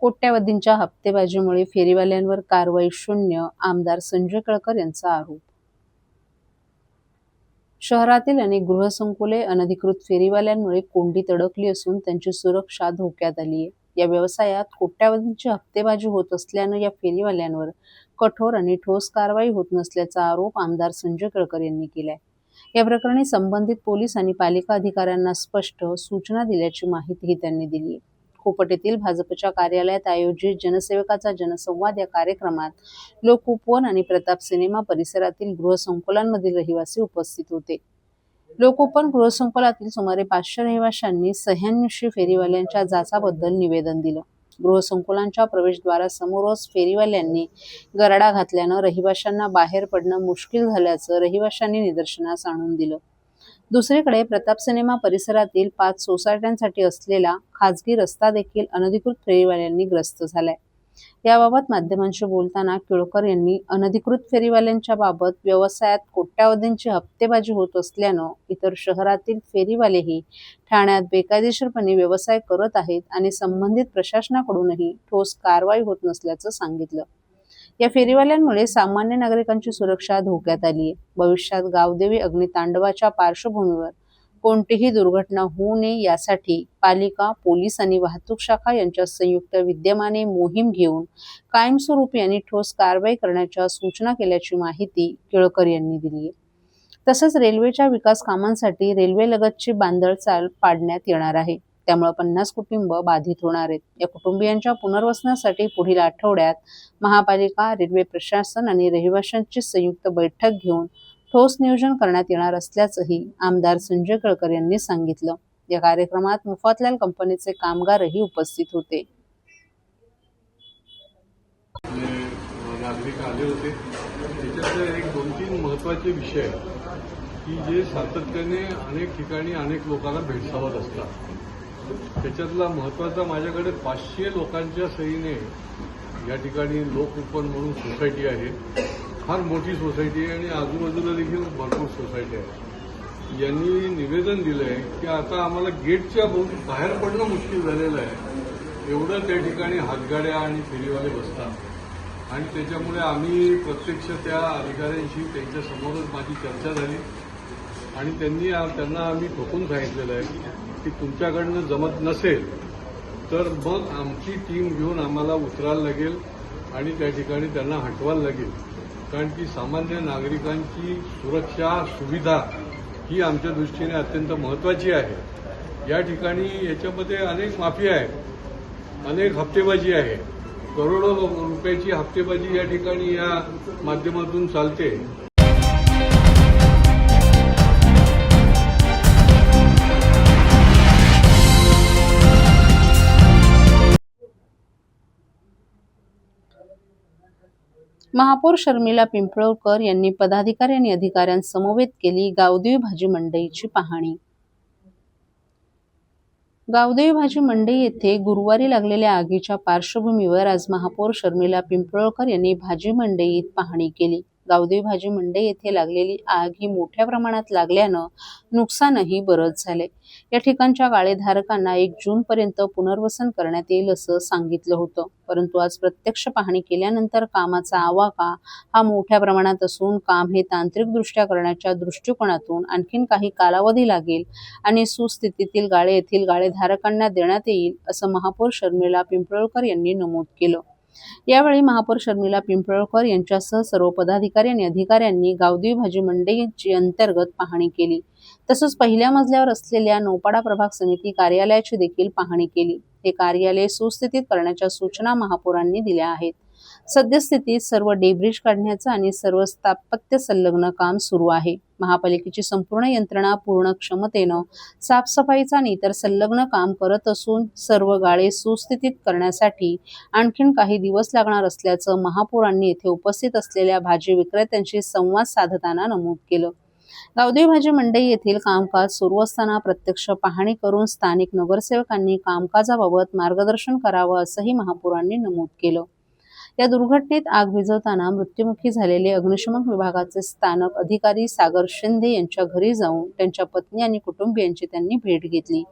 कोट्यावधींच्या हप्तेबाजीमुळे फेरीवाल्यांवर कारवाई शून्य, आमदार संजय केळकर यांचा आरोप. शहरातील अनेक गृहसंकुले अनधिकृत फेरीवाल्यांमुळे कोंडीत अडकली असून त्यांची सुरक्षा धोक्यात आली आहे. या व्यवसायात कोट्यावधींची हप्तेबाजी होत असल्यानं या फेरीवाल्यांवर कठोर आणि ठोस कारवाई होत नसल्याचा आरोप आमदार संजय केळकर यांनी केलाय. या प्रकरणी संबंधित पोलीस आणि पालिका अधिकाऱ्यांना स्पष्ट सूचना दिल्याची माहितीही त्यांनी दिली आहे. खोपट येथील भाजपच्या कार्यालयात आयोजित जनसेवकाचा जनसंवाद या कार्यक्रमात लोकउपवन आणि प्रताप सिनेमा परिसरातील गृहसंकुलांमधील रहिवासी उपस्थित होते. लोकउपवन गृहसंकुलातील सुमारे 500 रहिवाशांनी 96 फेरीवाल्यांच्या जाचाबद्दल निवेदन दिलं. गृहसंकुलांच्या प्रवेशद्वारासमोरच फेरीवाल्यांनी गरडा घातल्यानं रहिवाशांना बाहेर पडणं मुश्किल झाल्याचं रहिवाशांनी निदर्शनास आणून दिलं. दुसरीकडे प्रताप सिनेमा परिसरातील 5 सोसायट्यांसाठी असलेला खाजगी रस्ता देखील अनधिकृत फेरीवाल्यांनी ग्रस्त झालाय. याबाबत माध्यमांशी बोलताना केळकर यांनी अनधिकृत फेरीवाल्यांच्या बाबत व्यवसायात कोट्यावधींची हप्तेबाजी होत असल्यानं इतर शहरातील फेरीवालेही ठाण्यात बेकायदेशीरपणे व्यवसाय करत आहेत आणि संबंधित प्रशासनाकडूनही ठोस कारवाई होत नसल्याचं सांगितलं. या फेरीवाल्यांमुळे सामान्य नागरिकांची सुरक्षा धोक्यात आली आहे. भविष्यात गावदेवी अग्नितांडवाच्या पार्श्वभूमीवर कोणतीही दुर्घटना होऊ नये यासाठी पालिका, पोलीस आणि वाहतूक शाखा यांच्या संयुक्त विद्यमाने मोहीम घेऊन कायमस्वरूपी आणि ठोस कारवाई करण्याच्या सूचना केल्याची माहिती केळकर यांनी दिली आहे. तसंच रेल्वेच्या विकास कामांसाठी रेल्वेलगतची बांधचाल पाडण्यात येणार आहे. त्यामुळे 50 कुटुंब बाधित होणार आहेत. या कुटुंबियांच्या पुनर्वसनासाठी पुढील आठवड्यात महापालिका, रेल्वे प्रशासन आणि रहिवाशांची संयुक्त बैठक घेऊन ठोस नियोजन करण्यात येणार असल्याचंही आमदार संजय केळकर यांनी सांगितलं. या कार्यक्रमात मुफतलाल कंपनीचे कामगारही उपस्थित होते. नागरिक आले होते. त्याच्यातले एक 2-3 महत्त्वाचे विषय की जे सातत्याने अनेक ठिकाणी अनेक लोकांना भेडसावत असतात. त्याच्यातला महत्त्वाचा माझ्याकडे 500 लोकांच्या सहीने या ठिकाणी लोकउपवन म्हणून सोसायटी आहे. फार मोठी सोसायटी आहे आणि आजूबाजूला देखील भरपूर सोसायटी आहे. यांनी निवेदन दिलं आहे की आता आम्हाला गेटच्या बाहेर पडणं मुश्किल झालेलं आहे. एवढं त्या ठिकाणी हातगाड्या आणि फेरीवाले बसतात आणि त्याच्यामुळे आम्ही प्रत्यक्ष त्या अधिकाऱ्यांशी त्यांच्यासमोरच माझी चर्चा झाली आणि त्यांना आम्ही ठोकून सांगितलेलं आहे की तुमच्याकडनं जमत नसेल तर मग आमची टीम घेऊन आम्हाला उतरायला लागेल आणि त्या ठिकाणी त्यांना हटवायला लागेल. कारण की सामान्य नागरिकांची सुरक्षा, सुविधा ही आमच्या दृष्टीने अत्यंत महत्त्वाची आहे. या ठिकाणी याच्यामध्ये अनेक माफिया आहेत, अनेक हप्तेबाजी आहे. करोडो रुपयाची हप्तेबाजी या ठिकाणी या माध्यमातून चालते. महापौर शर्मिला पिंपळकर यांनी पदाधिकारी आणि अधिकाऱ्यांसमवेत केली गावदेवी भाजी मंडईची पाहणी. गावदेवी भाजी मंडई येथे गुरुवारी लागलेल्या आगीच्या पार्श्वभूमीवर आज महापौर शर्मिला पिंपळकर यांनी भाजी मंडईत पाहणी केली. गावदेवी भाजी मंडई येथे लागलेली आग ही मोठ्या प्रमाणात लागल्यानं नुकसानही बरंच झाले. या ठिकाणच्या गाळेधारकांना 1 जूनपर्यंत पुनर्वसन करण्यात येईल असं सांगितलं होतं. परंतु आज प्रत्यक्ष पाहणी केल्यानंतर कामाचा आवाका हा मोठ्या प्रमाणात असून काम हे तांत्रिकदृष्ट्या करण्याच्या दृष्टिकोनातून आणखीन काही कालावधी लागेल आणि सुस्थितीतील गाळे येथील गाळेधारकांना देण्यात येईल असं महापौर शर्मिला पिंपळकर यांनी नमूद केलं. यावेळी महापौर शर्मिला पिंपळकर यांच्यासह सर्व पदाधिकारी आणि अधिकाऱ्यांनी गावदेवी भाजी मंडईची अंतर्गत पाहणी केली. तसंच पहिल्या मजल्यावर असलेल्या नौपाडा प्रभाग समिती कार्यालयाची देखील पाहणी केली. हे कार्यालय सुस्थितीत करण्याच्या सूचना महापौरांनी दिल्या आहेत. सद्यस्थितीत सर्व डेब्रिज काढण्याचं आणि सर्व स्थापत्य संलग्न काम सुरू आहे. महापालिकेची संपूर्ण यंत्रणा पूर्ण क्षमतेनं साफसफाईचा आणि इतर संलग्न काम करत असून सर्व गाळे सुस्थितीत करण्यासाठी आणखीन काही दिवस लागणार असल्याचं महापौरांनी येथे उपस्थित असलेल्या भाजी विक्रेत्यांशी संवाद साधताना नमूद केलं. गावदेवी भाजी मंडई येथील कामकाज सुरू असताना प्रत्यक्ष पाहणी करून स्थानिक नगरसेवकांनी कामकाजाबाबत मार्गदर्शन करावं असंही महापौरांनी नमूद केलं. या दुर्घटनेत आग विझवताना मृत्युमुखी झालेले अग्निशमन विभागाचे स्थानक अधिकारी सागर शिंदे यांच्या घरी जाऊन त्यांच्या पत्नी आणि कुटुंबियांची त्यांनी भेट घेतली.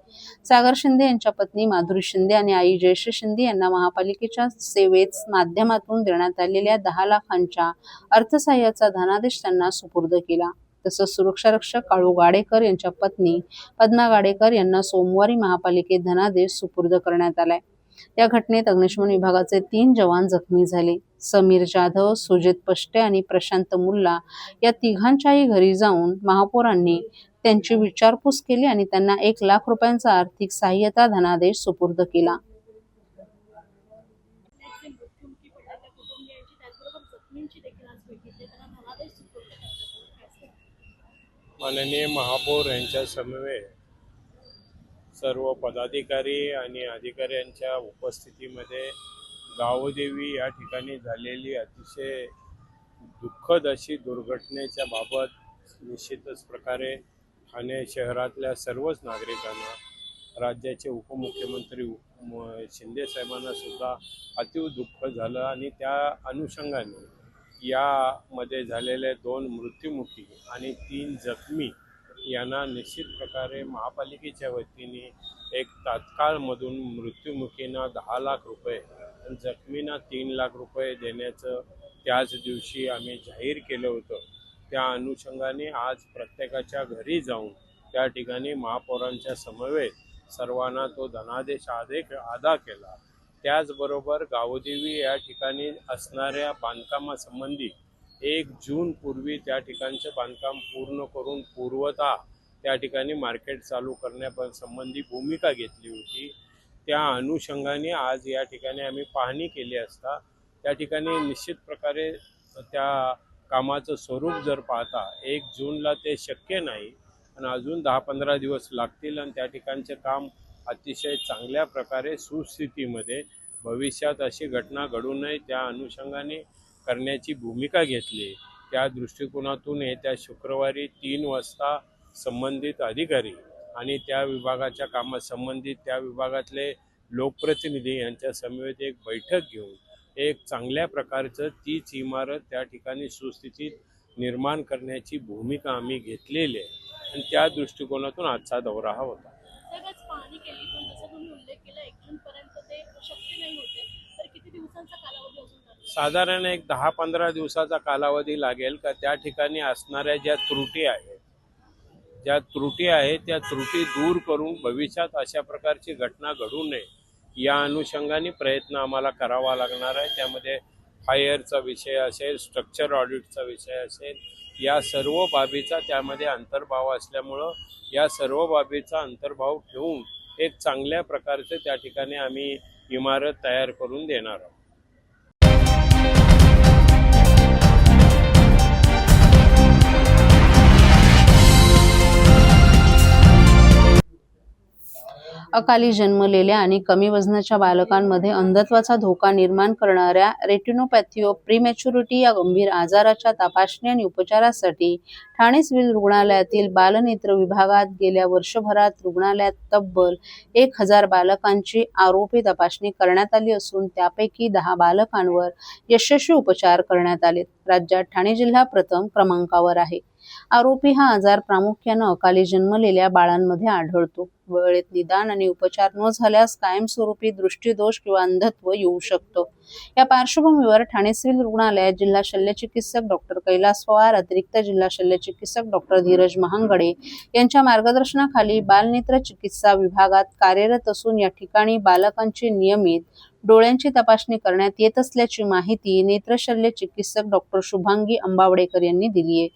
सागर शिंदे यांच्या पत्नी माधुरी शिंदे आणि आई जयश्री शिंदे यांना महापालिकेच्या सेवेत माध्यमातून देण्यात आलेल्या 10 लाखांच्या अर्थसहाय्याचा धनादेश त्यांना सुपूर्द केला. तसंच सुरक्षारक्षक काळू गाडेकर यांच्या पत्नी पद्मा गाडेकर यांना सोमवारी महापालिकेत धनादेश सुपूर्द करण्यात आलाय. या घटनेत अग्निशमन विभागाचे 3 जवान जखमी झाले. समीर जाधव, सुजित पष्टे आणि प्रशांत मुल्ला या तिघांच्याही घरी जाऊन महापौरांनी त्यांची विचारपूस केली आणि त्यांना 1 लाख रुपयांचा आर्थिक सहाय्यता धनादेश सुपूर्द केला. माननीय महापौर यांच्या समवेत सर्व पदाधिकारी आणि अधिकाऱ्यांच्या उपस्थितीमध्ये गावदेवी या ठिकाणी झालेली अतिशय दुःखद अशी दुर्घटनेच्या बाबत निश्चितच प्रकारे ठाणे शहरातल्या सर्वच नागरिकांना, राज्याचे उपमुख्यमंत्री शिंदे साहेबांना सुद्धा अतीव दुःख झालं आणि त्या अनुषंगाने यामध्ये झालेले 2 मृत्युमुखी आणि 3 जखमी यांना निश्चित प्रकारे महापालिकेच्या वतीने एक तात्काळमधून मृत्युमुखींना 10 लाख रुपये आणि जखमींना 3 लाख रुपये देण्याचं त्याच दिवशी आम्ही जाहीर केलं होतं. त्या अनुषंगाने आज प्रत्येकाच्या घरी जाऊन त्या ठिकाणी महापौरांच्या समवेत सर्वांना तो धनादेश अदा केला. त्याचबरोबर गावदेवी या ठिकाणी असणाऱ्या बांधकामासंबंधी 1 जून पूर्वी त्या ठिकाणचं बांधकाम पूर्ण करून पूर्वतः त्या ठिकाणी मार्केट चालू करण्यासंबंधी भूमिका घेतली होती. त्या अनुषंगाने आज या ठिकाणी आम्ही पाहणी केली असता त्या ठिकाणी निश्चित प्रकारे त्या कामाचं स्वरूप जर पाहता 1 जूनला ते शक्य नाही आणि अजून 10-15 दिवस लागतील आणि त्या ठिकाणचे काम अतिशय चांगल्या प्रकारे सुस्थितीमध्ये भविष्यात अशी घटना घडू नये त्या अनुषंगाने करण्याची भूमिका घेतली. त्या दृष्टिकोनातून येत्या शुक्रवारी 3 वाजता संबंधित अधिकारी आणि त्या विभागाच्या कामासंबंधित त्या विभागातले लोकप्रतिनिधी यांच्या समवेत एक बैठक घेऊन एक चांगल्या प्रकारचं तीच इमारत त्या ठिकाणी सुस्थितीत निर्माण करण्याची भूमिका आम्ही घेतलेली आहे आणि त्या दृष्टिकोनातून आजचा दौरा हा होता. पाहणी केली पण जसं तुम्ही उल्लेख केला 1 जून पर्यंत ते शक्य नाही होते, तर किती दिवसांचा कालावधी अजून लागेल? साधारण एक 10-15 दिवसाचा कालावधी लागेल का त्या ठिकाणी असणाऱ्या ज्या त्रुटी आहेत त्या त्रुटी दूर करून भविष्यात अशा प्रकारची घटना घडू नये या अनुषंगाने प्रयत्न आम्हाला करावा लागणार आहे. त्यामध्ये फायरचा विषय असेल, स्ट्रक्चर ऑडिटचा विषय असेल, या सर्व बाबीचा त्यामध्ये अंतर्भाव असल्यामुळं या सर्व बाबीचा अंतर्भाव ठेवून एक चांगल्या प्रकारचे त्या ठिकाणी आम्ही इमारत तयार करून देणार आहोत. अकाली जन्मलेल्या आणि कमी वजनाच्या बालकांमध्ये अंधत्वाचा धोका निर्माण करणाऱ्या रेटिनोपॅथी ऑफ प्रीमॅच्युरिटी या गंभीर आजाराच्या तपासणी आणि उपचारासाठी ठाणे सिव्हिल रुग्णालयातील बालनेत्र विभागात गेल्या वर्षभरात रुग्णालयात तब्बल 1000 बालकांची आरोपी तपासणी करण्यात आली असून त्यापैकी 10 बालकांवर यशस्वी उपचार करण्यात आले. राज्यात ठाणे जिल्हा प्रथम क्रमांकावर आहे. आरोपी हा आजार प्रामुख्याने अकाली जन्मलेल्या बाळांमध्ये आढळतो. वेळेत निदान आणि उपचार न झाल्यास कायमस्वरूपी दृष्टीदोष किंवा अंधत्व येऊ शकतं. या पार्श्वभूमीवर ठाणे सिव्हिल रुग्णालयात जिल्हा शल्यचिकित्सक डॉक्टर कैलास पवार, अतिरिक्त जिल्हा शल्यचिकित्सक डॉक्टर धीरज महांगडे यांच्या मार्गदर्शनाखाली बालनेत्र चिकित्सा विभागात कार्यरत असून या ठिकाणी बालकांची नियमित डोळ्यांची तपासणी करण्यात येत असल्याची माहिती नेत्रशल्य चिकित्सक डॉक्टर शुभांगी अंबावडेकर यांनी दिली आहे.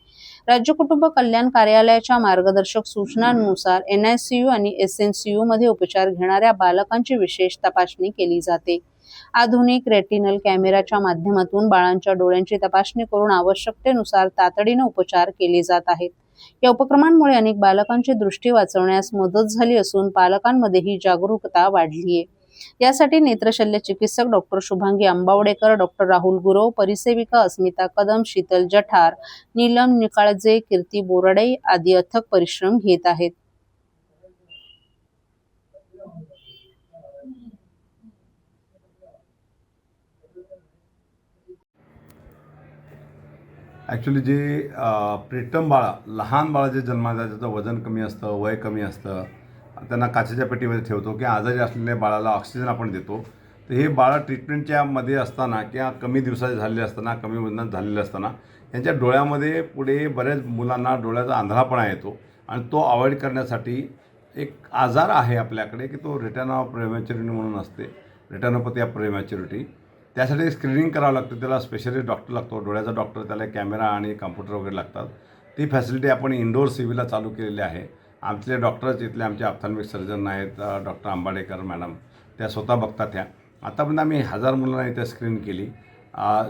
राज्य कुटुंब कल्याण कार्यालयाच्या मार्गदर्शक सूचनांनुसार NICU आणि SNCU मध्ये उपचार घेणाऱ्या बालकांची विशेष तपासणी केली जाते. आधुनिक रेटिनल कॅमेराच्या माध्यमातून बाळांच्या डोळ्यांची तपासणी करून आवश्यकतेनुसार तातडीने उपचार केले जात आहेत. या उपक्रमांमुळे अनेक बालकांची दृष्टी वाचवण्यास मदत झाली असून पालकांमध्येही जागरूकता वाढली आहे. यासाठी नेत्रशल्य चिकित्सक डॉक्टर शुभांगी अंबावडेकर, डॉक्टर राहुल गुरव, परिसेविका अस्मिता कदम, शीतल जठार, नीलम निकाळजे, कीर्ती बोराडे आदी अथक परिश्रम घेत आहेत. ॲक्च्युली जे प्रीटम बाळं, लहान बाळं जे जन्माला येतात, त्याचं वजन कमी असतं, वय कमी असतं, त्यांना काचेच्या पेटीमध्ये ठेवतो किंवा आजारी असलेल्या बाळाला ऑक्सिजन आपण देतो. तर हे बाळं ट्रीटमेंटच्या मध्ये असताना किंवा कमी दिवसाचे झालेले असताना, कमी वजनात झालेले असताना यांच्या डोळ्यामध्ये पुढे बऱ्याच मुलांना डोळ्याचा आंधळापणा येतो आणि तो अवॉइड करण्यासाठी एक आजार आहे आपल्याकडे की तो रेटिना ऑफ प्रेमॅच्युरिटी म्हणून असते, रेटिनोपॅथी ऑफ प्रेमॅच्युरिटी. त्यासाठी स्क्रीनिंग करावं लागतं, त्याला स्पेशलिस्ट डॉक्टर लागतो, डोळ्याचा डॉक्टर, त्याला कॅमेरा आणि कॉम्प्युटर वगैरे लागतात. ती फॅसिलिटी आपण इंडोर सिव्हिलला चालू केलेली आहे. आमचे डॉक्टर्स इथले आमचे ऑप्थॅल्मिक सर्जन आहेत, डॉक्टर आंबाडेकर मॅडम, त्या स्वतः बघतात. त्या आतापर्यंत आम्ही 1000 मुलांना इथे स्क्रीन केली.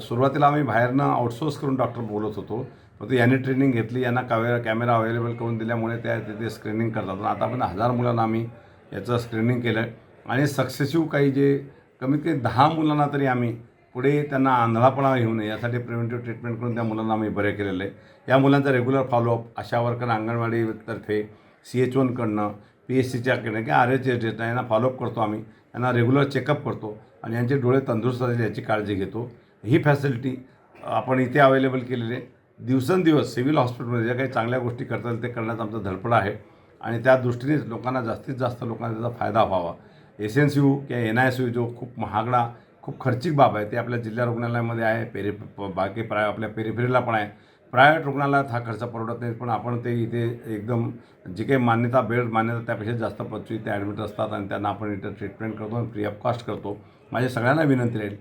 सुरुवातीला आम्ही बाहेरनं आउटसोर्स करून डॉक्टर बोलत होतो, पण यांनी ट्रेनिंग घेतली, यांना कॅमेरा अवेलेबल करून दिल्यामुळे त्या तिथे स्क्रीनिंग करतात. आता आपण 1000 मुलांना आम्ही याचं स्क्रीनिंग केलं आहे आणि सक्सेसिव्ह काही जे कमीत कमी 10 मुलांना तरी आम्ही पुढे त्यांना आंधळापणा येऊ नये यासाठी प्रिव्हेंटिव्ह ट्रीटमेंट करून त्या मुलांना आम्ही बरे केलेलं आहे. या मुलांचा रेग्युलर फॉलोअप आशा वर्कर, अंगणवाडीतर्फे, CH1कडनं, PSCच्याकडनं किंवा RHS यांना फॉलोअप करतो आम्ही. यांना रेग्युलर चेकअप करतो आणि यांचे डोळे तंदुरुस्त असतील याची काळजी घेतो. ही फॅसिलिटी आपण इथे अवेलेबल केलेली आहे. दिवसेंदिवस सिव्हिल हॉस्पिटलमध्ये ज्या काही चांगल्या गोष्टी करता येईल ते करण्याचा आमचा धडपड आहे आणि त्या दृष्टीनेच लोकांना जास्तीत जास्त लोकांना त्याचा फायदा व्हावा. SNCU किंवा NICU जो खूप महागडा, खूप खर्चिक बाब आहे, ते आपल्या जिल्हा रुग्णालयामध्ये आहे, बाकी आपल्या पेरिफेरीला पण आहे. प्रायव्हेट रुग्णालयात हा खर्च परवडत नाही, पण आपण ते इथे एकदम जी काही बेड मान्यता त्यापेक्षा जास्त पदवी इथे ॲडमिट असतात आणि त्यांना आपण इथं ट्रीटमेंट करतो आणि फ्री ऑफ कॉस्ट करतो. माझ्या सगळ्यांना विनंती राहील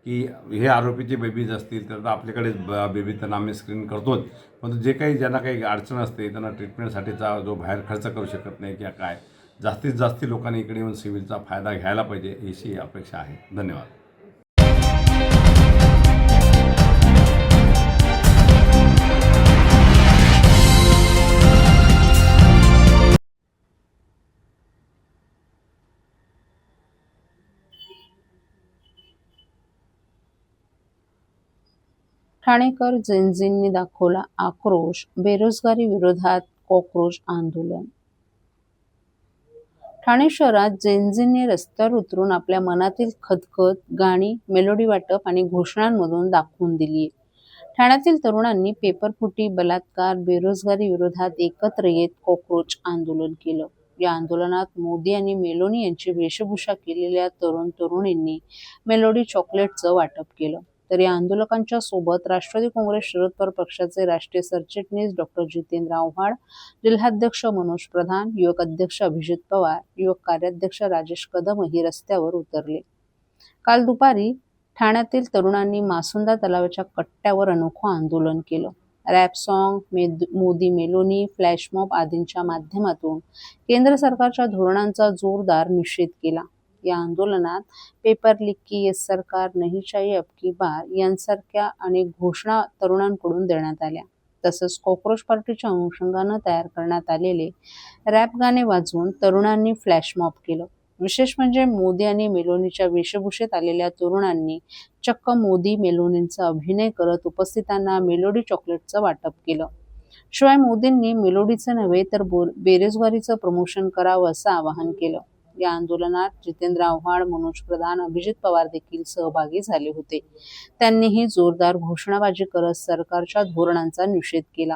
की हे आरोपीचे बेबीज असतील तर आपल्याकडे बेबी त्यांना आम्ही स्क्रीन करतोच, पण जे काही ज्यांना काही अडचण असते त्यांना ट्रीटमेंटसाठीचा जो बाहेर खर्च करू शकत नाही किंवा काय, जास्तीत जास्त लोकांनी इकडे येऊन सिव्हिलचा फायदा घ्यायला पाहिजे अशी अपेक्षा आहे. धन्यवाद. ठाणेकर जेनझींनी दाखवला आक्रोश, बेरोजगारी विरोधात कॉक्रोच आंदोलन. ठाणे शहरात जेनझींनी रस्त्यावर उतरून आपल्या मनातील खदखद गाणी, मेलोडी वाटप आणि घोषणांमधून दाखवून दिली. ठाण्यातील तरुणांनी पेपरफुटी, बलात्कार, बेरोजगारी विरोधात एकत्र येत कॉक्रोच आंदोलन केलं. या आंदोलनात मोदी आणि मेलोनी यांची वेशभूषा केलेल्या तरुणींनी मेलोडी चॉकलेटचं वाटप केलं. तर या आंदोलकांच्या सोबत राष्ट्रवादी काँग्रेस शरद पवार पक्षाचे राष्ट्रीय सरचिटणीस डॉ. जितेंद्र आव्हाड, जिल्हाध्यक्ष मनोज प्रधान, युवक अध्यक्ष अभिजित पवार, युवक कार्याध्यक्ष राजेश कदमही रस्त्यावर उतरले. काल दुपारी ठाण्यातील तरुणांनी मासुंदा तलावाच्या कट्ट्यावर अनोखं आंदोलन केलं. Rap song, Modi Meloni, flash mob आदींच्या माध्यमातून केंद्र सरकारच्या धोरणांचा जोरदार निषेध केला. या आंदोलनात पेपर लीक की ये सरकार नहीं चाहिए अब की बार यांसारख्या अनेक घोषणा तरुणांकडून देण्यात आल्या. तसंच कॉक्रोच पार्टीच्या अनुषंगानं तयार करण्यात आलेले रॅप गाणे वाजवून तरुणांनी फ्लॅशमॉब केलं. विशेष म्हणजे मोदी आणि मेलोनीच्या वेशभूषेत आलेल्या तरुणांनी चक्क मोदी मेलोनींचा अभिनय करत उपस्थितांना मेलोडी चॉकलेटचं वाटप केलं. शिवाय मोदींनी मेलोडीचं नव्हे तर बेरोजगारीचं प्रमोशन करावं असं आवाहन केलं. या आंदोलनात जितेंद्र आव्हाड, मनोज प्रधान, अभिजित पवार देखील सहभागी झाले होते. त्यांनीही जोरदार घोषणाबाजी करत सरकारच्या धोरणांचा निषेध केला.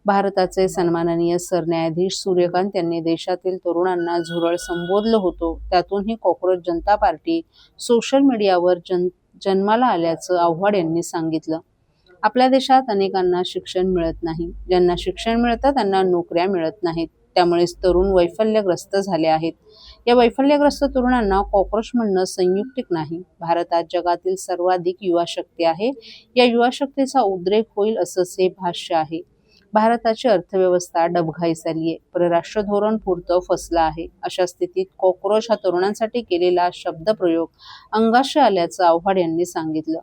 भारताचे सन्माननीय सरन्यायाधीश सूर्यकांत यांनी देशातील तरुणांना झुरळ संबोधलं होतं, त्यातूनही कॉक्रोच जनता पार्टी सोशल मीडियावर जन्माला आल्याचं आव्हाड यांनी सांगितलं. आपल्या देशात अनेकांना शिक्षण मिळत नाही, ज्यांना शिक्षण मिळतं त्यांना नोकऱ्या मिळत नाहीत, त्यामुळेच तरुण वैफल्यग्रस्त झाले आहेत. या वैफल्यग्रस्त तरुणांना कॉक्रोच म्हणणं संयुक्तिक नाही. भारतात जगातील सर्वाधिक युवा शक्ती आहे. या युवा शक्तीचा उद्रेक होईल असंच हे भाष्य आहे. भारताची अर्थव्यवस्था डबघाईस आली आहे. परराष्ट्र धोरण पुरतं फसलं आहे. अशा स्थितीत कॉक्रोच हा तरुणांसाठी केलेला शब्दप्रयोग अंगाशी आल्याचं आव्हाड यांनी सांगितलं.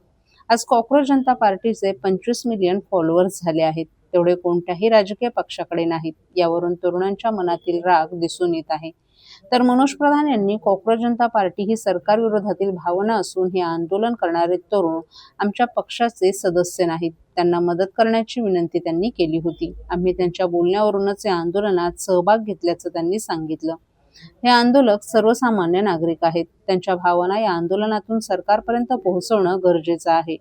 आज कॉक्रोच जनता पार्टीचे 25 मिलियन फॉलोअर्स झाले आहेत. तेवढे कोणत्याही राजकीय पक्षाकडे नाहीत. यावरून तरुणांच्या मनातील राग दिसून येत आहे. तर मनोज प्रधान यांनी कॉक्रोच जनता पार्टी ही सरकार विरोधातील भावना असून हे आंदोलन करणारे तरुण आमच्या पक्षाचे सदस्य नाहीत, त्यांना मदत करण्याची विनंती त्यांनी केली होती. आम्ही त्यांच्या बोलण्यावरूनच या आंदोलनात सहभाग घेतल्याचं त्यांनी सांगितलं. हे आंदोलक सर्वसामान्य नागरिक आहेत. त्यांच्या भावना या आंदोलनातून सरकारपर्यंत पोहोचवणं गरजेचं आहे.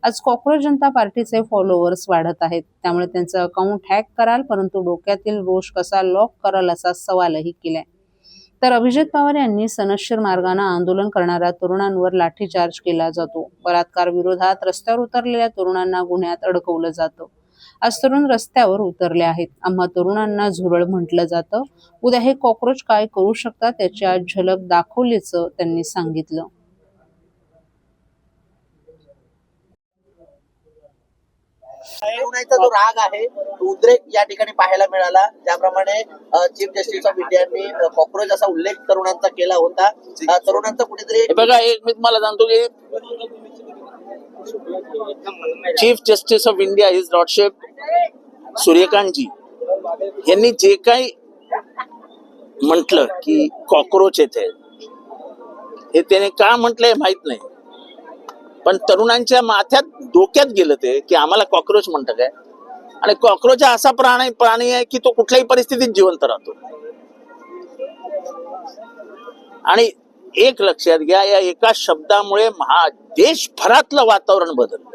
आज कॉक्रोच जनता पार्टीचे फॉलोअर्स वाढत आहेत, त्यामुळे त्यांचं अकाउंट हॅक कराल, परंतु डोक्यातील रोष कसा लॉक कराल असा सवालही केलाय. तर अभिजित पवार यांनी सनदशीर मार्गाने आंदोलन करणाऱ्या तरुणांवर लाठीचार्ज केला जातो. बलात्कार विरोधात रस्त्यावर उतरलेल्या तरुणांना गुन्ह्यात अडकवलं जातं. आज तरुण रस्त्यावर उतरले आहेत. आम्हा तरुणांना झुरळ म्हटलं जातं. उद्या हे कॉक्रोच काय करू शकतात त्याची आज झलक दाखवल्याचं त्यांनी सांगितलं. तरुणाईचा जो राग आहे तो उद्रेक या ठिकाणी पाहायला मिळाला. ज्याप्रमाणे चीफ जस्टिस ऑफ इंडियानी कॉक्रोच असा उल्लेख तरुणांचा केला होता. तरुणांचा कुठेतरी हे बघा, एक मी तुम्हाला सांगतो की chief justice of India his lordship सूर्यकांतजी यांनी जे काही म्हटलं की कॉक्रोच येथे, हे त्याने का म्हटलंय माहित नाही, पण तरुणांच्या माथ्यात डोक्यात गेलं ते की आम्हाला कॉक्रोच म्हणतं काय. आणि कॉक्रोच हा असा प्राणी आहे की तो कुठल्याही परिस्थितीत जिवंत राहतो. आणि एक लक्षात घ्या, या एका शब्दामुळे देशभरातलं वातावरण बदललं.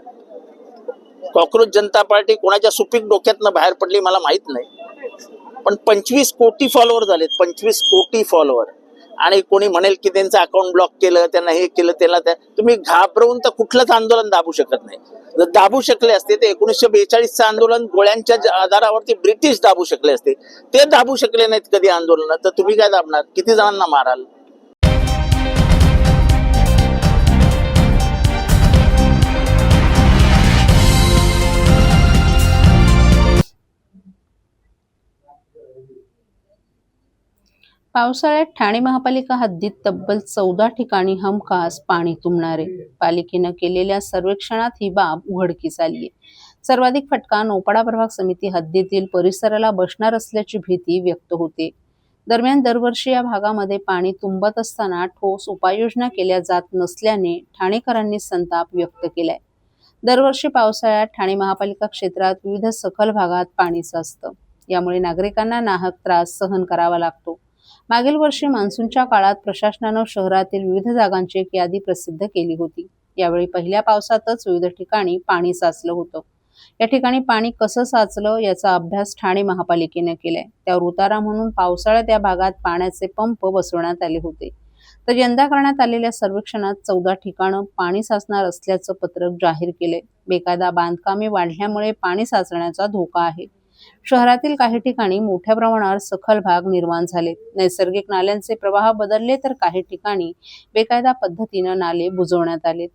कॉक्रोच जनता पार्टी कोणाच्या सुपीक डोक्यातनं बाहेर पडली मला माहित नाही, पण 25 कोटी फॉलोअर झालेत. 25 कोटी फॉलोअर. आणि कोणी म्हणेल की त्यांचं अकाउंट ब्लॉक केलं, त्यांना हे केलं, त्याला तुम्ही घाबरवून तर कुठलंच आंदोलन दाबू शकत नाही. जर दाबू शकले असते ते 1942चं आंदोलन गोळ्यांच्या आधारावरती ब्रिटिश दाबू शकले असते. ते दाबू शकले नाहीत कधी आंदोलन, तर तुम्ही काय दाबणार? किती जणांना माराल? पावसाळ्यात ठाणे महापालिका हद्दीत तब्बल 14 ठिकाणी हमखास पाणी तुंबणारे. पालिकेनं केलेल्या सर्वेक्षणात ही बाब उघडकीस आलीय. सर्वाधिक फटका नौपाडा प्रभाग समिती हद्दीतील परिसराला बसणार असल्याची भीती व्यक्त होते. दरम्यान दरवर्षी या भागामध्ये पाणी तुंबत असताना ठोस उपाययोजना केल्या जात नसल्याने ठाणेकरांनी संताप व्यक्त केलाय. दरवर्षी पावसाळ्यात ठाणे महापालिका क्षेत्रात विविध सखल भागात पाणी साचतं. यामुळे नागरिकांना नाहक त्रास सहन करावा लागतो. मागील वर्षी मान्सूनच्या काळात प्रशासनानं शहरातील विविध जागांची एक यादी प्रसिद्ध केली होती. यावेळी पहिल्या पावसातच विविध ठिकाणी पाणी साचलं होतं. या ठिकाणी पाणी कसं साचलं याचा अभ्यास ठाणे महापालिकेने केलाय. त्यावर उतारा म्हणून पावसाळ्यात या भागात पाण्याचे पंप बसवण्यात आले होते. तर यंदा करण्यात आलेल्या सर्वेक्षणात 14 ठिकाणं पाणी साचणार असल्याचं पत्रक जाहीर केलंय. बेकायदा बांधकामे वाढल्यामुळे पाणी साचण्याचा धोका आहे. शहरातील काही ठिकाणी मोठ्या प्रमाणावर सखल भाग निर्माण झाले. नैसर्गिक नाल्यांचे प्रवाह बदलले तर काही ठिकाणी बेकायदा पद्धतीनं नाले बुजवण्यात आले.